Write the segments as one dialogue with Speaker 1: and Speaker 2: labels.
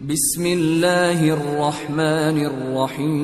Speaker 1: بسم اللہ الرحمن الرحیم۔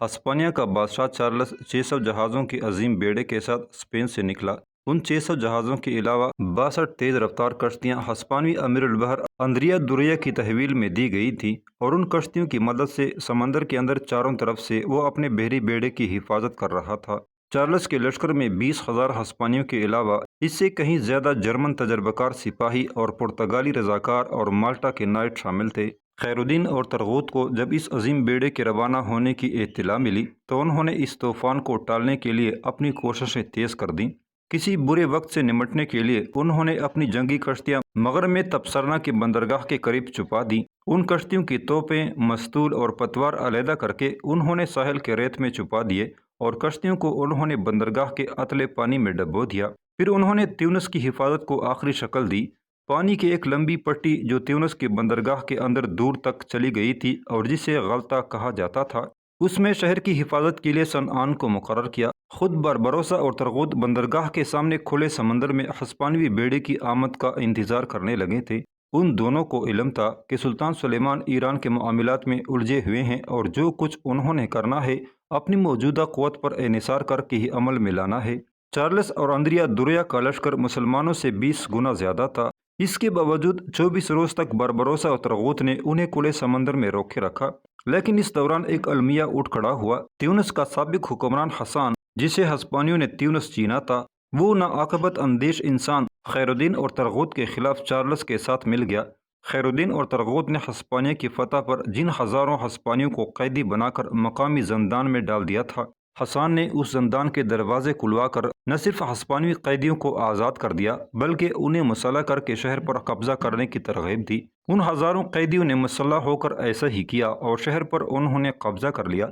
Speaker 2: ہسپانیہ کا بادشاہ چارلس 600 جہازوں کے عظیم بیڑے کے ساتھ اسپین سے نکلا۔ ان 600 جہازوں کے علاوہ 62 تیز رفتار کشتیاں ہسپانوی امیر البحر اندریا دوریا کی تحویل میں دی گئی تھیں، اور ان کشتیوں کی مدد سے سمندر کے اندر چاروں طرف سے وہ اپنے بحری بیڑے کی حفاظت کر رہا تھا۔ چارلس کے لشکر میں 20,000 ہسپانیوں کے علاوہ اس سے کہیں زیادہ جرمن تجربہ کار سپاہی اور پرتگالی رضاکار اور مالٹا کے نائٹ شامل تھے۔ خیر الدین اور طرغوت کو جب اس عظیم بیڑے کے روانہ ہونے کی اطلاع ملی تو انہوں نے اس طوفان کو ٹالنے کے لیے اپنی کوششیں تیز کر دیں۔ کسی برے وقت سے نمٹنے کے لیے انہوں نے اپنی جنگی کشتیاں مغرب میں تبصرہ کی بندرگاہ کے قریب چھپا دیں۔ ان کشتیوں کی توپیں، مستول اور پتوار علیحدہ کر کے انہوں نے ساحل کے ریت میں چھپا دیے، اور کشتیوں کو انہوں نے بندرگاہ کے اتلے پانی میں ڈبو دیا۔ پھر انہوں نے تیونس کی حفاظت کو آخری شکل دی۔ پانی کی ایک لمبی پٹی جو تیونس کی بندرگاہ کے اندر دور تک چلی گئی تھی اور جسے غلطہ کہا جاتا تھا، اس میں شہر کی حفاظت کے لیے صنعان کو مقرر کیا۔ خود باربروسا اور طرغوت بندرگاہ کے سامنے کھلے سمندر میں ہسپانوی بیڑے کی آمد کا انتظار کرنے لگے تھے۔ ان دونوں کو علم تھا کہ سلطان سلیمان ایران کے معاملات میں الجھے ہوئے ہیں، اور جو کچھ انہوں نے کرنا ہے اپنی موجودہ قوت پر انحصار کر کے ہی عمل میں لانا ہے۔ چارلس اور اندریا دوریا کا لشکر مسلمانوں سے 20 گنا زیادہ تھا۔ اس کے باوجود 24 روز تک باربروسا اور طرغوت نے انہیں کھلے سمندر میں روکے رکھا، لیکن اس دوران ایک المیہ اٹھ کھڑا ہوا۔ تیونس کا سابق حکمران حسان، جسے ہسپانیوں نے تیونس چینا تھا، وہ ناعاقبت اندیش انسان خیر الدین اور طرغوت کے خلاف چارلس کے ساتھ مل گیا۔ خیر الدین اور طرغوت نے ہسپانیہ کی فتح پر جن ہزاروں ہسپانیوں کو قیدی بنا کر مقامی زندان میں ڈال دیا تھا، حسان نے اس زندان کے دروازے کھلوا کر نہ صرف ہسپانوی قیدیوں کو آزاد کر دیا بلکہ انہیں مسلح کر کے شہر پر قبضہ کرنے کی ترغیب دی۔ ان ہزاروں قیدیوں نے مسلح ہو کر ایسا ہی کیا اور شہر پر انہوں نے قبضہ کر لیا۔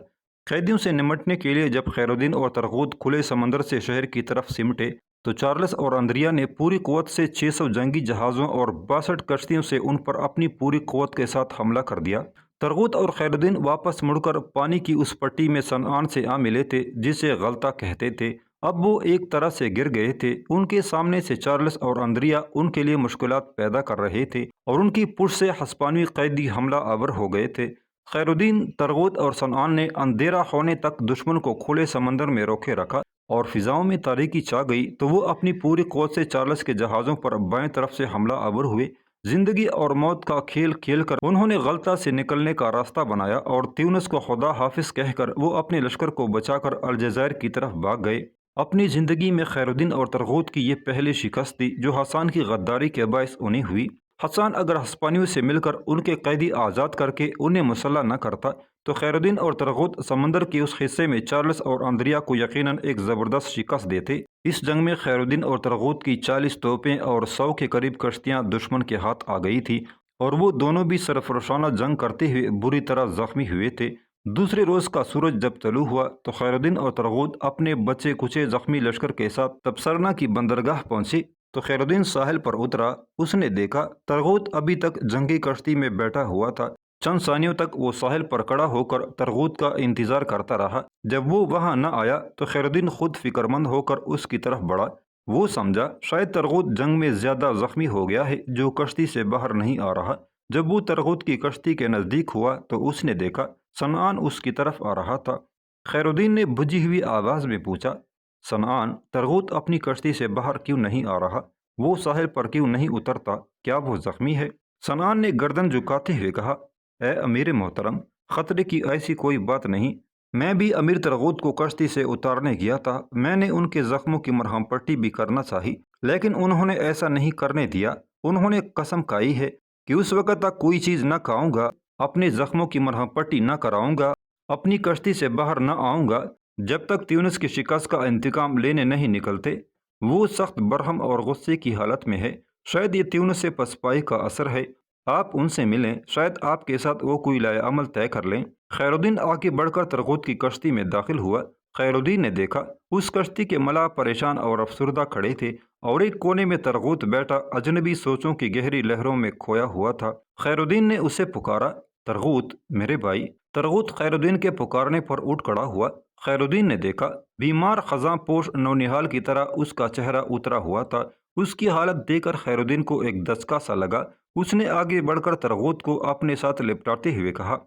Speaker 2: قیدیوں سے نمٹنے کے لیے جب خیر الدین اور طرغوت کھلے سمندر سے شہر کی طرف سمٹے تو چارلس اور اندریا نے پوری قوت سے 600 جنگی جہازوں اور 62 کشتیوں سے ان پر اپنی پوری قوت کے ساتھ حملہ کر دیا۔ طرغوت اور خیر الدین واپس مڑ کر پانی کی اس پٹی میں صنعان سے آ ملے تھے جسے غلطہ کہتے تھے۔ اب وہ ایک طرح سے گر گئے تھے۔ ان کے سامنے سے چارلس اور اندریا ان کے لیے مشکلات پیدا کر رہے تھے، اور ان کی پشت سے ہسپانوی قیدی حملہ آور ہو گئے تھے۔ خیر الدین، طرغوت اور صنعان نے اندھیرا ہونے تک دشمن کو کھلے سمندر میں روکے رکھا، اور فضاؤں میں تاریکی چھا گئی تو وہ اپنی پوری قوت سے چارلس کے جہازوں پر بائیں طرف سے حملہ آور ہوئے۔ زندگی اور موت کا کھیل کھیل کر انہوں نے غلطہ سے نکلنے کا راستہ بنایا، اور تیونس کو خدا حافظ کہہ کر وہ اپنے لشکر کو بچا کر الجزائر کی طرف بھاگ گئے۔ اپنی زندگی میں خیر الدین اور طرغوت کی یہ پہلی شکست تھی جو حسان کی غداری کے باعث انہیں ہوئی۔ حسان اگر ہسپانیوں سے مل کر ان کے قیدی آزاد کر کے انہیں مسلح نہ کرتا تو خیر الدین اور طرغوت سمندر کے اس حصے میں چارلس اور اندریا کو یقیناً ایک زبردست شکست دیتے۔ اس جنگ میں خیر الدین اور طرغوت کی 40 توپیں اور 100 کے قریب کشتیاں دشمن کے ہاتھ آ گئی تھی، اور وہ دونوں بھی سرفرشانہ جنگ کرتے ہوئے بری طرح زخمی ہوئے تھے۔ دوسرے روز کا سورج جب طلوع ہوا تو خیر الدین اور طرغوت اپنے بچے کچے زخمی لشکر کے ساتھ تبصرہ کی بندرگاہ پہنچے تو خیر الدین ساحل پر اترا۔ اس نے دیکھا طرغوت ابھی تک جنگی کشتی میں بیٹھا ہوا تھا۔ چند ثانیوں تک وہ ساحل پر کھڑا ہو کر طرغوت کا انتظار کرتا رہا۔ جب وہ وہاں نہ آیا تو خیر الدین خود فکر مند ہو کر اس کی طرف بڑھا۔ وہ سمجھا شاید طرغوت جنگ میں زیادہ زخمی ہو گیا ہے جو کشتی سے باہر نہیں آ رہا۔ جب وہ طرغوت کی کشتی کے نزدیک ہوا تو اس نے دیکھا صنعان اس کی طرف آ رہا تھا۔ خیر الدین نے بجھی ہوئی آواز میں پوچھا، صنعان، طرغوت اپنی کشتی سے باہر کیوں نہیں آ رہا؟ وہ ساحل پر کیوں نہیں اترتا؟ کیا وہ زخمی ہے؟ صنعان نے گردن جھکاتے ہوئے کہا، اے امیر محترم، خطرے کی ایسی کوئی بات نہیں۔ میں بھی امیر طرغوت کو کشتی سے اتارنے گیا تھا۔ میں نے ان کے زخموں کی مرہم پٹی بھی کرنا چاہی، لیکن انہوں نے ایسا نہیں کرنے دیا۔ انہوں نے قسم کھائی ہے کہ اس وقت تک کوئی چیز نہ کھاؤں گا، اپنے زخموں کی مرہم پٹی نہ کراؤں گا، اپنی کشتی سے باہر نہ آؤں گا جب تک تیونس کی شکست کا انتقام لینے نہیں نکلتے۔ وہ سخت برہم اور غصے کی حالت میں ہے۔ شاید یہ تیونس سے پسپائی کا اثر ہے۔ آپ ان سے ملیں، شاید آپ کے ساتھ وہ کوئی لائے عمل طے کر لیں۔ خیر الدین آگے بڑھ کر طرغوت کی کشتی میں داخل ہوا۔ خیر الدین نے دیکھا اس کشتی کے ملاح پریشان اور افسردہ کھڑے تھے، اور ایک کونے میں طرغوت بیٹھا اجنبی سوچوں کی گہری لہروں میں کھویا ہوا تھا۔ خیر الدین نے اسے پکارا، طرغوت میرے بھائی۔ طرغوت خیر الدین کے پکارنے پر اٹھ کھڑا ہوا۔ خیر الدین نے دیکھا بیمار خزاں پوش نونہال کی طرح اس کا چہرہ اترا ہوا تھا۔ اس کی حالت دیکھ کر خیر الدین کو ایک دھچکا سا لگا۔ اس نے آگے بڑھ کر ترغوت کو اپنے ساتھ لپٹاتے ہوئے کہا،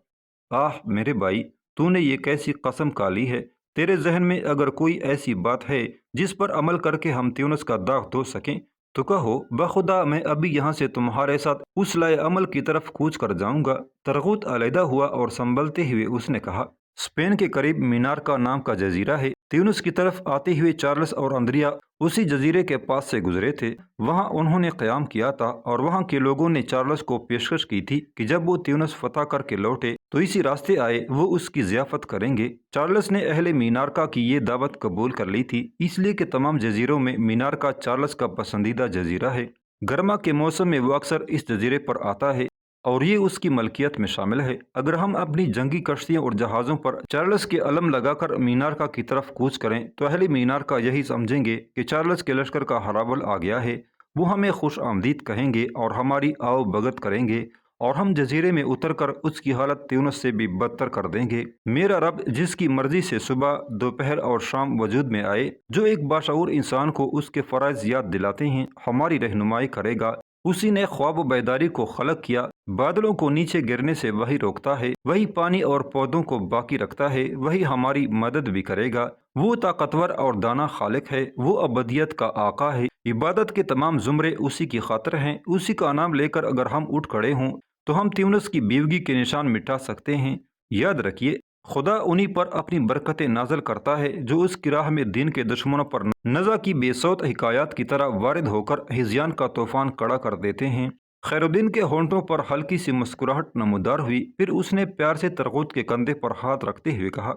Speaker 2: آہ میرے بھائی، تو نے یہ کیسی قسم کھا لی ہے؟ تیرے ذہن میں اگر کوئی ایسی بات ہے جس پر عمل کر کے ہم تیونس کا داغ دھو سکیں تو کہو، بخدا میں ابھی یہاں سے تمہارے ساتھ اس لائے عمل کی طرف کوچ کر جاؤں گا۔ ترغوت علیحدہ ہوا اور سنبھلتے ہوئے اس نے کہا، اسپین کے قریب مینارکا نام کا جزیرہ ہے۔ تیونس کی طرف آتے ہوئے چارلس اور اندریا اسی جزیرے کے پاس سے گزرے تھے۔ وہاں انہوں نے قیام کیا تھا اور وہاں کے لوگوں نے چارلس کو پیشکش کی تھی کہ جب وہ تیونس فتح کر کے لوٹے تو اسی راستے آئے وہ اس کی ضیافت کریں گے۔ چارلس نے اہل مینارکا کی یہ دعوت قبول کر لی تھی، اس لیے کہ تمام جزیروں میں مینارکا چارلس کا پسندیدہ جزیرہ ہے۔ گرما کے موسم میں وہ اکثر اس جزیرے پر آتا ہے اور یہ اس کی ملکیت میں شامل ہے۔ اگر ہم اپنی جنگی کشتیوں اور جہازوں پر چارلس کے علم لگا کر مینارکا کی طرف کوچ کریں تو اہل مینارکا یہی سمجھیں گے کہ چارلس کے لشکر کا ہراول آ گیا ہے۔ وہ ہمیں خوش آمدید کہیں گے اور ہماری آؤ بھگت کریں گے، اور ہم جزیرے میں اتر کر اس کی حالت تیونس سے بھی بدتر کر دیں گے۔ میرا رب جس کی مرضی سے صبح، دوپہر اور شام وجود میں آئے، جو ایک باشعور انسان کو اس کے فرائض یاد دلاتے ہیں، ہماری رہنمائی کرے گا۔ اسی نے خواب و بیداری کو خلق کیا، بادلوں کو نیچے گرنے سے وہی روکتا ہے، وہی پانی اور پودوں کو باقی رکھتا ہے، وہی ہماری مدد بھی کرے گا۔ وہ طاقتور اور دانا خالق ہے، وہ ابدیت کا آقا ہے۔ عبادت کے تمام زمرے اسی کی خاطر ہیں۔ اسی کا نام لے کر اگر ہم اٹھ کھڑے ہوں تو ہم تیونس کی بیوگی کے نشان مٹا سکتے ہیں۔ یاد رکھیے، خدا انہی پر اپنی برکتیں نازل کرتا ہے جو اس کی راہ میں دین کے دشمنوں پر نزا کی بے صوت حکایات کی طرح وارد ہو کر ہذیان کا طوفان کھڑا کر دیتے ہیں۔ خیر الدین کے ہونٹوں پر ہلکی سی مسکراہٹ نمودار ہوئی، پھر اس نے پیار سے ترغوت کے کندھے پر ہاتھ رکھتے ہوئے کہا،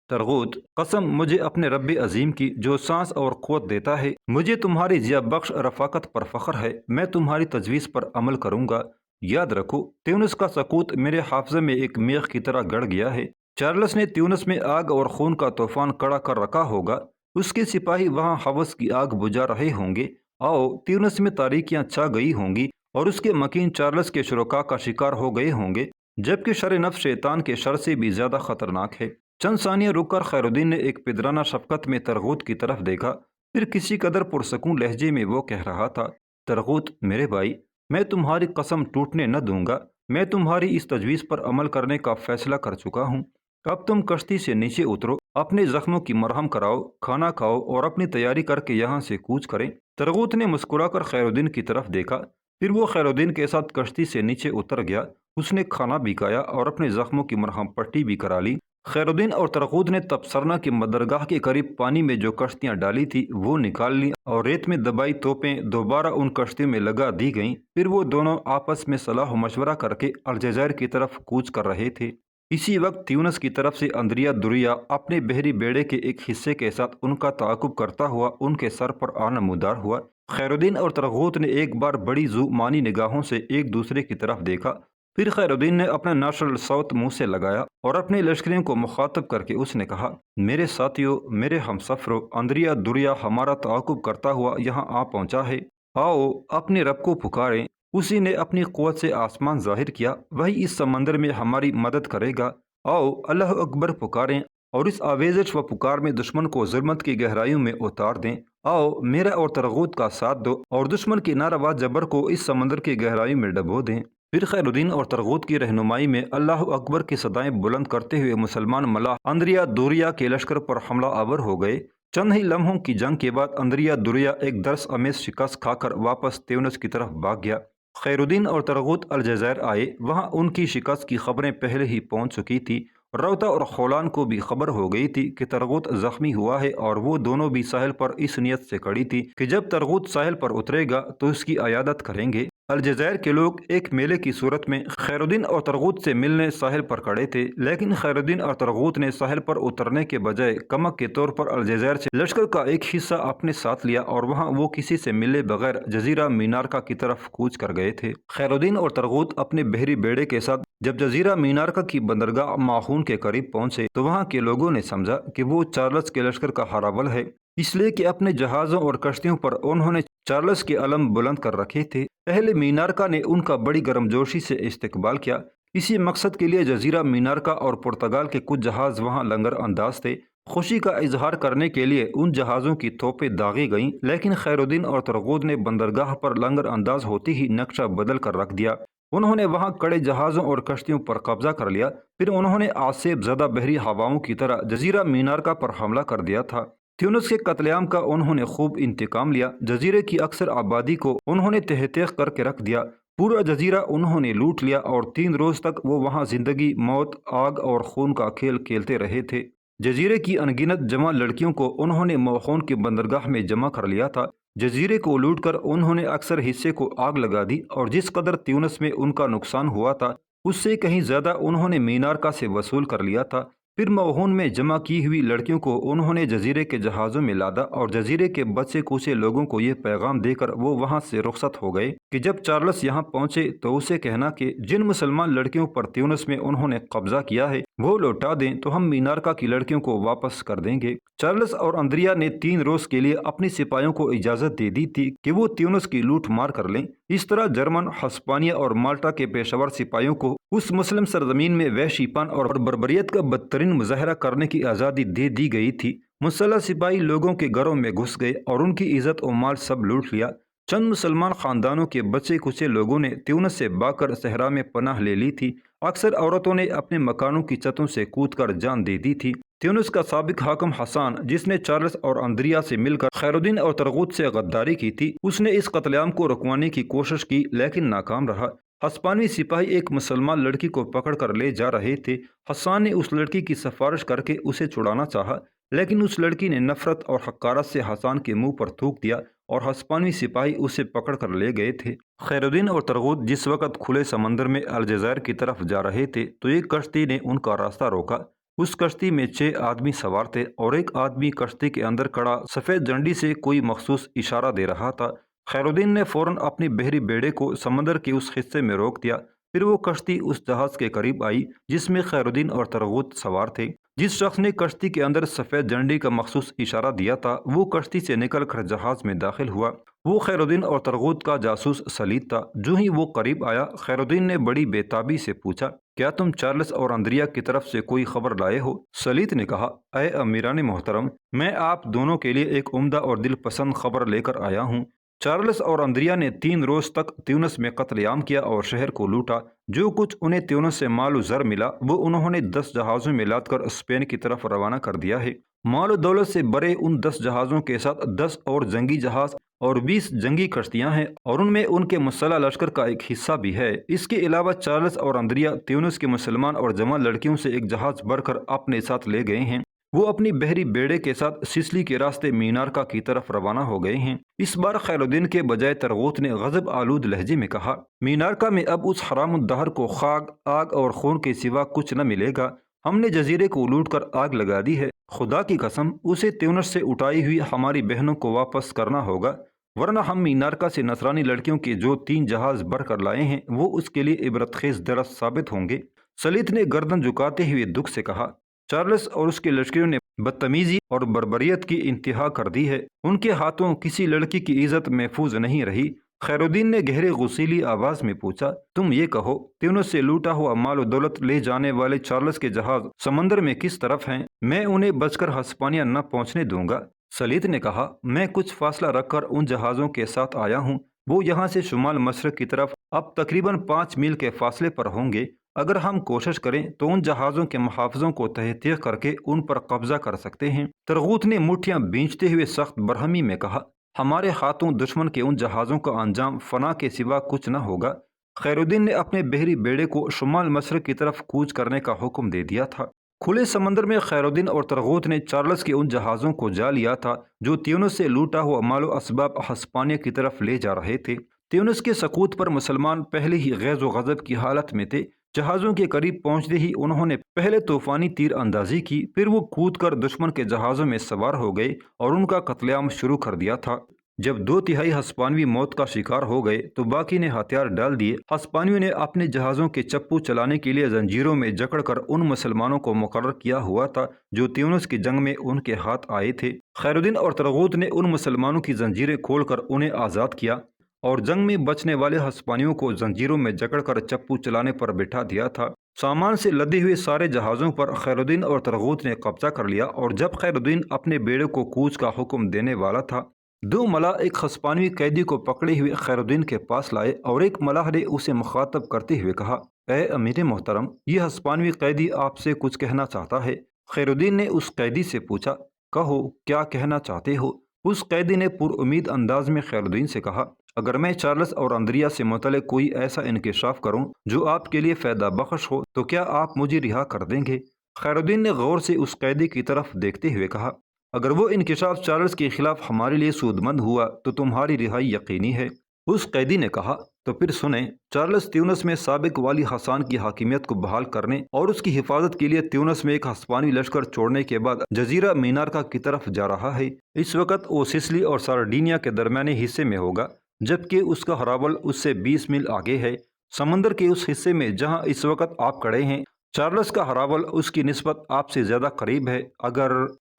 Speaker 2: ترغوت، قسم مجھے اپنے رب عظیم کی جو سانس اور قوت دیتا ہے، مجھے تمہاری ضیا بخش رفاقت پر فخر ہے۔ میں تمہاری تجویز پر عمل کروں گا۔ یاد رکھو، تیونس کا سقوط میرے حافظے میں ایک میخ کی طرح گڑ گیا ہے۔ چارلس نے تیونس میں آگ اور خون کا طوفان کھڑا کر رکھا ہوگا، اس کے سپاہی وہاں ہوس کی آگ بجھا رہے ہوں گے۔ آؤ، تیونس میں تاریکیاں چھا گئی ہوں گی اور اس کے مکین چارلس کے شرکا کا شکار ہو گئے ہوں گے، جبکہ شر نفس شیطان کے شر سے بھی زیادہ خطرناک ہے۔ چند ثانیہ رک کر خیر الدین نے ایک پدرانہ شفقت میں ترغوت کی طرف دیکھا، پھر کسی قدر پرسکون لہجے میں وہ کہہ رہا تھا، ترغوت میرے بھائی، میں تمہاری قسم ٹوٹنے نہ دوں گا۔ میں تمہاری اس تجویز پر عمل کرنے کا فیصلہ کر چکا ہوں۔ اب تم کشتی سے نیچے اترو، اپنے زخموں کی مرہم کراؤ، کھانا کھاؤ اور اپنی تیاری کر کے یہاں سے کوچ کریں۔ ترغوت نے مسکرا کر خیر الدین کی طرف دیکھا، پھر وہ خیر الدین کے ساتھ کشتی سے نیچے اتر گیا۔ اس نے کھانا بھی کھایا اور اپنے زخموں کی مرہم پٹی بھی کرا لی۔ خیر الدین اور ترغوت نے تبصرہ کی بندرگاہ کے قریب پانی میں جو کشتیاں ڈالی تھی وہ نکال لی اور ریت میں دبائی توپیں دوبارہ ان کشتیوں میں لگا دی گئیں۔ پھر وہ دونوں آپس میں صلاح و مشورہ کر کے الجزائر کی طرف کوچ کر رہے تھے۔ اسی وقت تیونس کی طرف سے اندریا دریا اپنے بحری بیڑے کے ایک حصے کے ساتھ ان کا تعاقب کرتا ہوا ان کے سر پر آ نمودار ہوا۔ خیر الدین اور ترغوت نے ایک بار بڑی ذو معنی نگاہوں سے ایک دوسرے کی طرف دیکھا، پھر خیر الدین نے اپنا نیچرل صوت منہ سے لگایا اور اپنے لشکریوں کو مخاطب کر کے اس نے کہا، میرے ساتھیوں، میرے ہم سفروں، اندریا دریا ہمارا تعاقب کرتا ہوا یہاں آ پہنچا ہے۔ آؤ اپنے رب کو پکاریں، اسی نے اپنی قوت سے آسمان ظاہر کیا، وہی اس سمندر میں ہماری مدد کرے گا۔ آؤ اللہ اکبر پکاریں اور اس آویزش و پکار میں دشمن کو ظلمت کی گہرائیوں میں اتار دیں۔ آؤ میرا اور ترغوت کا ساتھ دو اور دشمن کی ناروا جبر کو اس سمندر کی گہرائیوں میں ڈبو دیں۔ پھر خیر الدین اور ترغوت کی رہنمائی میں اللہ اکبر کی صدائیں بلند کرتے ہوئے مسلمان ملاح اندریا دوریا کے لشکر پر حملہ آور ہو گئے۔ چند ہی لمحوں کی جنگ کے بعد اندریا دریا ایک درس امیز شکست کھا کر واپس تیونس کی طرف بھاگ گیا۔ خیر الدین اور ترغوت الجزائر آئے، وہاں ان کی شکست کی خبریں پہلے ہی پہنچ چکی تھی۔ روتا اور خولان کو بھی خبر ہو گئی تھی کہ ترغوت زخمی ہوا ہے اور وہ دونوں بھی ساحل پر اس نیت سے کھڑی تھی کہ جب ترغوت ساحل پر اترے گا تو اس کی عیادت کریں گے۔ الجزائر کے لوگ ایک میلے کی صورت میں خیر الدین اور ترغوت سے ملنے ساحل پر کھڑے تھے، لیکن خیر الدین اور ترغوت نے ساحل پر اترنے کے بجائے کمک کے طور پر الجزائر سے لشکر کا ایک حصہ اپنے ساتھ لیا اور وہاں وہ کسی سے ملے بغیر جزیرہ مینارکا کی طرف کوچ کر گئے تھے۔ خیر الدین اور ترغوت اپنے بحری بیڑے کے ساتھ جب جزیرہ مینارکا کی بندرگاہ ماخون کے قریب پہنچے تو وہاں کے لوگوں نے سمجھا کہ وہ چارلس کے لشکر کا ہراول ہے، اس لیے کہ اپنے جہازوں اور کشتیوں پر انہوں نے چارلس کے علم بلند کر رکھے تھے۔ اہل مینارکا نے ان کا بڑی گرمجوشی سے استقبال کیا۔ اسی مقصد کے لیے جزیرہ مینارکا اور پرتگال کے کچھ جہاز وہاں لنگر انداز تھے۔ خوشی کا اظہار کرنے کے لیے ان جہازوں کی توپیں داغی گئیں، لیکن خیر الدین اور ترغوت نے بندرگاہ پر لنگر انداز ہوتی ہی نقشہ بدل کر رکھ دیا۔ انہوں نے وہاں کڑے جہازوں اور کشتیوں پر قبضہ کر لیا۔ پھر انہوں نے آسیب زدہ بحری ہواؤں کی طرح جزیرہ مینارکا پر حملہ کر دیا تھا۔ تیونس کے قتل عام کا انہوں نے خوب انتقام لیا۔ جزیرے کی اکثر آبادی کو انہوں نے تہہ تیغ کر کے رکھ دیا۔ پورا جزیرہ انہوں نے لوٹ لیا اور 3 روز تک وہ وہاں زندگی، موت، آگ اور خون کا کھیل کھیلتے رہے تھے۔ جزیرے کی انگنت جوان لڑکیوں کو انہوں نے موخون کی بندرگاہ میں جمع کر لیا تھا۔ جزیرے کو لوٹ کر انہوں نے اکثر حصے کو آگ لگا دی اور جس قدر تیونس میں ان کا نقصان ہوا تھا اس سے کہیں زیادہ انہوں نے مینارکا سے وصول کر لیا تھا۔ پھر موہون میں جمع کی ہوئی لڑکیوں کو انہوں نے جزیرے کے جہازوں میں لادا اور جزیرے کے بچے کوچے لوگوں کو یہ پیغام دے کر وہ وہاں سے رخصت ہو گئے کہ جب چارلس یہاں پہنچے تو اسے کہنا کہ جن مسلمان لڑکیوں پر تیونس میں انہوں نے قبضہ کیا ہے وہ لوٹا دیں تو ہم مینارکا کی لڑکیوں کو واپس کر دیں گے۔ چارلس اور اندریا نے 3 روز کے لیے اپنی سپاہیوں کو اجازت دے دی تھی کہ وہ تیونس کی لوٹ مار کر لیں۔ اس طرح جرمن، ہسپانیہ اور مالٹا کے پیشور سپاہیوں کو اس مسلم سرزمین میں وحشی پن اور بربریت کا بدترین مظاہرہ کرنے کی آزادی دے دی گئی تھی۔ مسلح سپاہی لوگوں کے گھروں میں گھس گئے اور ان کی عزت و مال سب لوٹ لیا۔ چند مسلمان خاندانوں کے بچے کچے لوگوں نے تیونس سے بھاگ کر صحرا میں پناہ لے لی تھی۔ اکثر عورتوں نے اپنے مکانوں کی چھتوں سے کود کر جان دے دی تھی۔ تیونس کا سابق حاکم حسان، جس نے چارلس اور اندریا سے مل کر خیر الدین اور ترغوت سے غداری کی تھی، اس نے اس قتل عام کو رکوانے کی کوشش کی لیکن ناکام رہا۔ ہسپانوی سپاہی ایک مسلمان لڑکی کو پکڑ کر لے جا رہے تھے۔ حسان نے اس لڑکی کی سفارش کر کے اسے چھڑانا چاہا لیکن اس لڑکی نے نفرت اور حقارت سے حسان کے منہ پر تھوک دیا اور ہسپانوی سپاہی اسے پکڑ کر لے گئے تھے۔ خیر الدین اور ترغوت جس وقت کھلے سمندر میں الجزائر کی طرف جا رہے تھے تو ایک کشتی نے ان کا راستہ روکا۔ اس کشتی میں 6 آدمی سوار تھے اور ایک آدمی کشتی کے اندر کھڑا سفید جھنڈی سے کوئی مخصوص اشارہ دے رہا تھا۔ خیر الدین نے فوراً اپنی بحری بیڑے کو سمندر کے اس حصے میں روک دیا۔ پھر وہ کشتی اس جہاز کے قریب آئی جس میں خیر الدین اور ترغوت سوار تھے۔ جس شخص نے کشتی کے اندر سفید جھنڈی کا مخصوص اشارہ دیا تھا وہ کشتی سے نکل کر جہاز میں داخل ہوا۔ وہ خیر الدین اور ترغوت کا جاسوس سلیط تھا۔ جو ہی وہ قریب آیا خیر الدین نے بڑی بے تابی سے پوچھا، کیا تم چارلس اور اندریا کی طرف سے کوئی خبر لائے ہو؟ سلیط نے کہا، اے امیران محترم، میں آپ دونوں کے لیے ایک عمدہ اور دل پسند خبر لے کر آیا ہوں۔ چارلس اور اندریا نے 3 روز تک تیونس میں قتل عام کیا اور شہر کو لوٹا۔ جو کچھ انہیں تیونس سے مال و زر ملا وہ انہوں نے 10 جہازوں میں لاد کر اسپین کی طرف روانہ کر دیا ہے۔ مال و دولت سے بھرے ان 10 جہازوں کے ساتھ 10 اور جنگی جہاز اور 20 جنگی کشتیاں ہیں اور ان میں ان کے مسلح لشکر کا ایک حصہ بھی ہے۔ اس کے علاوہ چارلس اور اندریا تیونس کے مسلمان اور جوان لڑکیوں سے ایک جہاز بھر کر اپنے ساتھ لے گئے ہیں۔ وہ اپنی بحری بیڑے کے ساتھ سسلی کے راستے مینارکا کی طرف روانہ ہو گئے ہیں۔ اس بار خیر الدین کے بجائے ترغوت نے غضب آلود لہجے میں کہا، مینارکا میں اب اس حرام الدہر کو خاک، آگ اور خون کے سوا کچھ نہ ملے گا۔ ہم نے جزیرے کو لوٹ کر آگ لگا دی ہے۔ خدا کی قسم اسے تیونس سے اٹھائی ہوئی ہماری بہنوں کو واپس کرنا ہوگا، ورنہ ہم مینارکا سے نصرانی لڑکیوں کے جو 3 جہاز بھر کر لائے ہیں وہ اس کے لیے عبرت خیز درس ثابت ہوں گے۔ سلیط نے گردن جھکاتے ہوئے دکھ سے کہا، چارلس اور اس کے لشکریوں نے بدتمیزی اور بربریت کی انتہا کر دی ہے۔ ان کے ہاتھوں کسی لڑکی کی عزت محفوظ نہیں رہی۔ خیر الدین نے گہرے غصیلی آواز میں پوچھا، تم یہ کہو تیونس سے لوٹا ہوا مال و دولت لے جانے والے چارلس کے جہاز سمندر میں کس طرف ہیں؟ میں انہیں بچ کر ہسپانیہ نہ پہنچنے دوں گا۔ سلیط نے کہا، میں کچھ فاصلہ رکھ کر ان جہازوں کے ساتھ آیا ہوں۔ وہ یہاں سے شمال مشرق کی طرف اب تقریباً 5 میل کے فاصلے پر ہوں گے۔ اگر ہم کوشش کریں تو ان جہازوں کے محافظوں کو تہہ تیغ کر کے ان پر قبضہ کر سکتے ہیں۔ ترغوت نے مٹھیاں بھینچتے ہوئے سخت برہمی میں کہا، ہمارے ہاتھوں دشمن کے ان جہازوں کا انجام فنا کے سوا کچھ نہ ہوگا۔ خیر الدین نے اپنے بحری بیڑے کو شمال مشرق کی طرف کوچ کرنے کا حکم دے دیا تھا۔ کھلے سمندر میں خیر الدین اور ترغوت نے چارلس کے ان جہازوں کو جا لیا تھا جو تیونس سے لوٹا ہوا مال و اسباب ہسپانیہ کی طرف لے جا رہے تھے۔ تیونس کے سقوط پر مسلمان پہلے ہی غیظ و غضب کی حالت میں تھے۔ جہازوں کے قریب پہنچتے ہی انہوں نے پہلے طوفانی تیر اندازی کی، پھر وہ کود کر دشمن کے جہازوں میں سوار ہو گئے اور ان کا قتل عام شروع کر دیا تھا۔ جب 2/3 ہسپانوی موت کا شکار ہو گئے تو باقی نے ہتھیار ڈال دیے۔ ہسپانویوں نے اپنے جہازوں کے چپو چلانے کے لیے زنجیروں میں جکڑ کر ان مسلمانوں کو مقرر کیا ہوا تھا جو تیونس کی جنگ میں ان کے ہاتھ آئے تھے۔ خیر الدین اور ترغوت نے ان مسلمانوں کی زنجیریں کھول کر انہیں آزاد کیا اور جنگ میں بچنے والے ہسپانویوں کو زنجیروں میں جکڑ کر چپو چلانے پر بٹھا دیا تھا۔ سامان سے لدے ہوئے سارے جہازوں پر خیر الدین اور ترغوت نے قبضہ کر لیا، اور جب خیر الدین اپنے بیڑے کو کوچ کا حکم دینے والا تھا، دو ملاح ایک ہسپانوی قیدی کو پکڑے ہوئے خیر الدین کے پاس لائے، اور ایک ملاح نے اسے مخاطب کرتے ہوئے کہا، اے امیر محترم، یہ ہسپانوی قیدی آپ سے کچھ کہنا چاہتا ہے۔ خیر الدین نے اس قیدی سے پوچھا، کہو کیا کہنا چاہتے ہو؟ اس قیدی نے پر امید انداز میں خیر الدین سے کہا، اگر میں چارلس اور اندریا سے متعلق کوئی ایسا انکشاف کروں جو آپ کے لیے فائدہ بخش ہو تو کیا آپ مجھے رہا کر دیں گے؟ خیر الدین نے غور سے اس قیدی کی طرف دیکھتے ہوئے کہا، اگر وہ انکشاف چارلس کے خلاف ہمارے لیے سود مند ہوا تو تمہاری رہائی یقینی ہے۔ اس قیدی نے کہا، تو پھر سنیں، چارلس تیونس میں سابق والی حسان کی حاکمیت کو بحال کرنے اور اس کی حفاظت کے لیے تیونس میں ایک ہسپانوی لشکر چھوڑنے کے بعد جزیرہ مینارکا کی طرف جا رہا ہے۔ اس وقت وہ سسلی اور سارڈینیا کے درمیانی حصے میں ہوگا، جبکہ اس کا ہراول اس سے 20 میل آگے ہے، سمندر کے اس حصے میں جہاں اس وقت آپ کھڑے ہیں۔ چارلس کا ہراول اس کی نسبت آپ سے زیادہ قریب ہے۔ اگر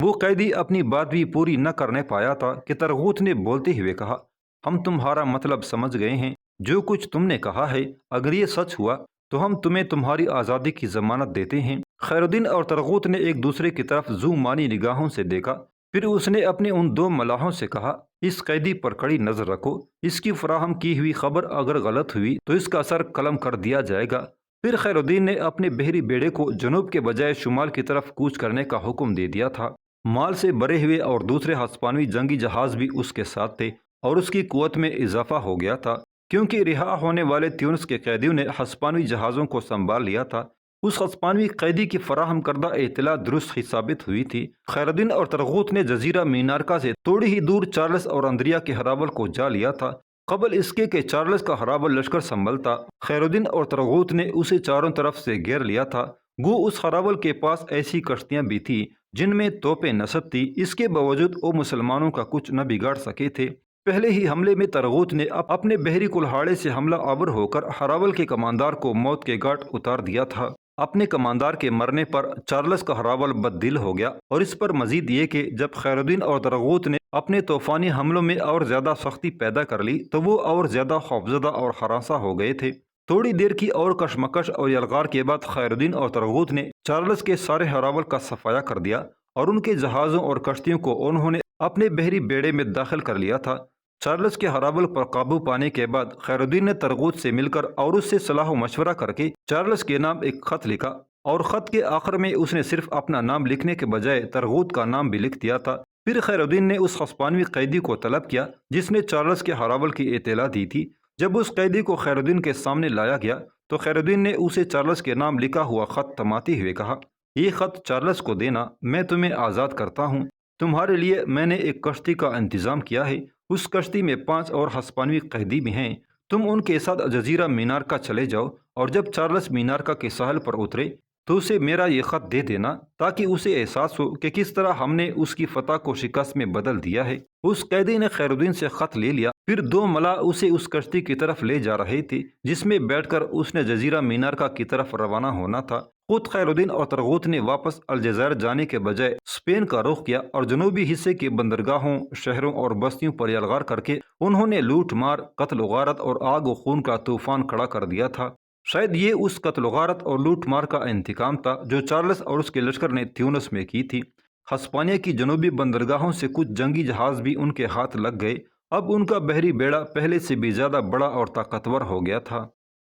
Speaker 2: وہ قیدی اپنی بات بھی پوری نہ کرنے پایا تھا کہ ترغوت نے بولتے ہوئے کہا، ہم تمہارا مطلب سمجھ گئے ہیں، جو کچھ تم نے کہا ہے اگر یہ سچ ہوا تو ہم تمہیں تمہاری آزادی کی ضمانت دیتے ہیں۔ خیر الدین اور ترغوت نے ایک دوسرے کی طرف زو مانی نگاہوں سے دیکھا، پھر اس نے اپنے ان دو ملاحوں سے کہا، اس قیدی پر کڑی نظر رکھو، اس کی فراہم کی ہوئی خبر اگر غلط ہوئی تو اس کا سر قلم کر دیا جائے گا۔ پھر خیر الدین نے اپنے بحری بیڑے کو جنوب کے بجائے شمال کی طرف کوچ کرنے کا حکم دے دیا تھا۔ مال سے بھرے ہوئے اور دوسرے ہسپانوی جنگی جہاز بھی اس کے ساتھ تھے، اور اس کی قوت میں اضافہ ہو گیا تھا، کیونکہ رہا ہونے والے تیونس کے قیدیوں نے ہسپانوی جہازوں کو سنبھال لیا تھا۔ اس ہسپانوی قیدی کی فراہم کردہ اطلاع درست ہی ثابت ہوئی تھی۔ خیر الدین اور ترغوت نے جزیرہ مینارکا سے تھوڑی ہی دور چارلس اور اندریا کے ہراول کو جا لیا تھا، قبل اس کے کہ چارلس کا ہراول لشکر سنبھلتا۔ خیر الدین اور ترغوت نے اسے چاروں طرف سے گھیر لیا تھا، گو اس ہراول کے پاس ایسی کشتیاں بھی تھیں جن میں توپیں نصب تھی، اس کے باوجود وہ مسلمانوں کا کچھ نہ بگاڑ سکے تھے۔ پہلے ہی حملے میں ترغوت نے اپنے بحری کلہاڑے سے حملہ آور ہو کر ہراول کے کماندار کو موت کے گھاٹ اتار دیا تھا۔ اپنے کماندار کے مرنے پر چارلس کا ہراول بد دل ہو گیا، اور اس پر مزید یہ کہ جب خیر الدین اور ترغوت نے اپنے طوفانی حملوں میں اور زیادہ سختی پیدا کر لی تو وہ اور زیادہ خوفزدہ اور ہراساں ہو گئے تھے۔ تھوڑی دیر کی اور کشمکش اور یلغار کے بعد خیر الدین اور ترغوت نے چارلس کے سارے ہراول کا صفایا کر دیا، اور ان کے جہازوں اور کشتیوں کو انہوں نے اپنے بحری بیڑے میں داخل کر لیا تھا۔ چارلس کے ہراول پر قابو پانے کے بعد خیر الدین نے ترغوت سے مل کر اور اس سے صلاح و مشورہ کر کے چارلس کے نام ایک خط لکھا، اور خط کے آخر میں اس نے صرف اپنا نام لکھنے کے بجائے ترغوت کا نام بھی لکھ دیا تھا۔ پھر خیر الدین نے اس ہسپانوی قیدی کو طلب کیا جس نے چارلس کے ہراول کی اطلاع دی تھی۔ جب اس قیدی کو خیر الدین کے سامنے لایا گیا تو خیر الدین نے اسے چارلس کے نام لکھا ہوا خط تماتے ہوئے کہا، یہ خط چارلس کو دینا، میں تمہیں آزاد کرتا ہوں۔ تمہارے لیے میں نے ایک کشتی کا انتظام کیا ہے، اس کشتی میں 5 اور ہسپانوی قیدی بھی ہیں، تم ان کے ساتھ جزیرہ مینارکا چلے جاؤ، اور جب چارلس مینارکا کے ساحل پر اترے تو اسے میرا یہ خط دے دینا تاکہ اسے احساس ہو کہ کس طرح ہم نے اس کی فتح کو شکست میں بدل دیا ہے۔ اس قیدی نے خیر الدین سے خط لے لیا، پھر دو ملاح اسے اس کشتی کی طرف لے جا رہے تھے جس میں بیٹھ کر اس نے جزیرہ مینارکا کی طرف روانہ ہونا تھا۔ خود خیر الدین اور ترغوت نے واپس الجزائر جانے کے بجائے اسپین کا رخ کیا، اور جنوبی حصے کے بندرگاہوں، شہروں اور بستیوں پر یلغار کر کے انہوں نے لوٹ مار، قتل و غارت اور آگ و خون کا طوفان کھڑا کر دیا تھا۔ شاید یہ اس قتل و غارت اور لوٹ مار کا انتقام تھا جو چارلس اور اس کے لشکر نے تیونس میں کی تھی۔ ہسپانیہ کی جنوبی بندرگاہوں سے کچھ جنگی جہاز بھی ان کے ہاتھ لگ گئے، اب ان کا بحری بیڑا پہلے سے بھی زیادہ بڑا اور طاقتور ہو گیا تھا۔